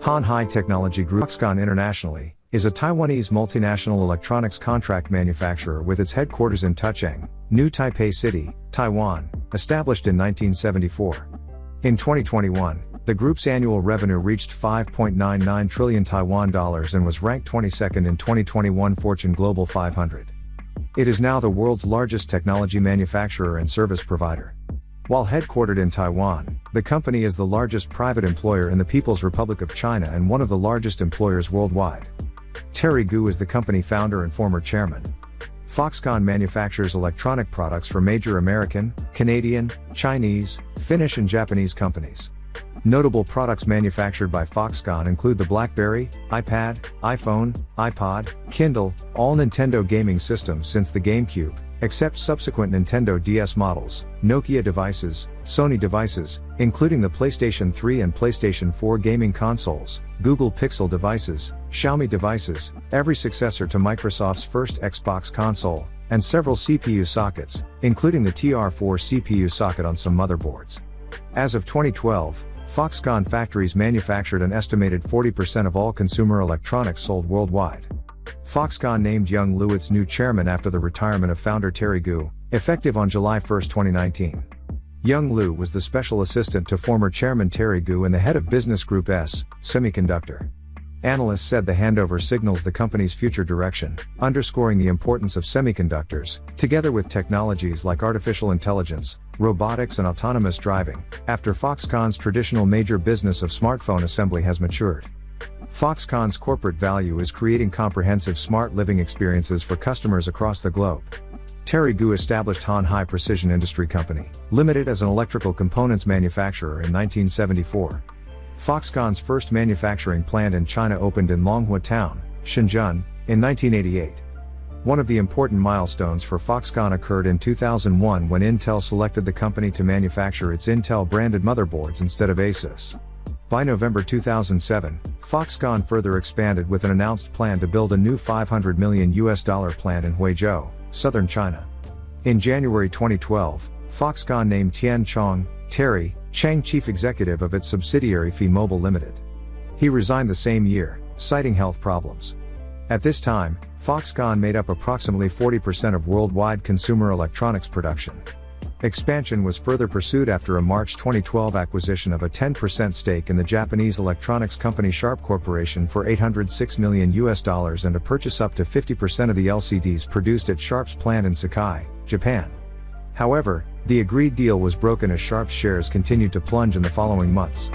Han Hai Technology Group Foxconn internationally is a Taiwanese multinational electronics contract manufacturer with its headquarters in Taichung, New Taipei City, Taiwan, established in 1974. In 2021, the group's annual revenue reached 5.99 trillion Taiwan dollars and was ranked 22nd in 2021 Fortune Global 500. It is now the world's largest technology manufacturer and service provider. While headquartered in Taiwan, the company is the largest private employer in the People's Republic of China and one of the largest employers worldwide. Terry Gu is the company founder and former chairman. Foxconn manufactures electronic products for major American, Canadian, Chinese, Finnish and Japanese companies. Notable products manufactured by Foxconn include the BlackBerry, iPad, iPhone, iPod, Kindle, all Nintendo gaming systems since the GameCube, except subsequent Nintendo DS models, Nokia devices, Sony devices, including the PlayStation 3 and PlayStation 4 gaming consoles, Google Pixel devices, Xiaomi devices, every successor to Microsoft's first Xbox console, and several CPU sockets, including the TR4 CPU socket on some motherboards. As of 2012, Foxconn factories manufactured an estimated 40% of all consumer electronics sold worldwide. Foxconn named Young Liu its new chairman after the retirement of founder Terry Gu, effective on July 1, 2019. Young Liu was the special assistant to former chairman Terry Gu and the head of Business Group S, Semiconductor. Analysts said the handover signals the company's future direction, underscoring the importance of semiconductors, together with technologies like artificial intelligence, robotics and autonomous driving, after Foxconn's traditional major business of smartphone assembly has matured. Foxconn's corporate value is creating comprehensive smart living experiences for customers across the globe. Terry Gu established Han Hai Precision Industry Company, Limited as an electrical components manufacturer in 1974. Foxconn's first manufacturing plant in China opened in Longhua Town, Shenzhen, in 1988. One of the important milestones for Foxconn occurred in 2001 when Intel selected the company to manufacture its Intel-branded motherboards instead of Asus. By November 2007, Foxconn further expanded with an announced plan to build a new $500 million plant in Huizhou, southern China. In January 2012, Foxconn named Tian Terry Chang chief executive of its subsidiary Fee Mobile Limited. He resigned the same year, citing health problems. At this time, Foxconn made up approximately 40% of worldwide consumer electronics production. Expansion was further pursued after a March 2012 acquisition of a 10% stake in the Japanese electronics company Sharp Corporation for $806 million and to purchase up to 50% of the LCDs produced at Sharp's plant in Sakai, Japan. However, the agreed deal was broken as Sharp's shares continued to plunge in the following months.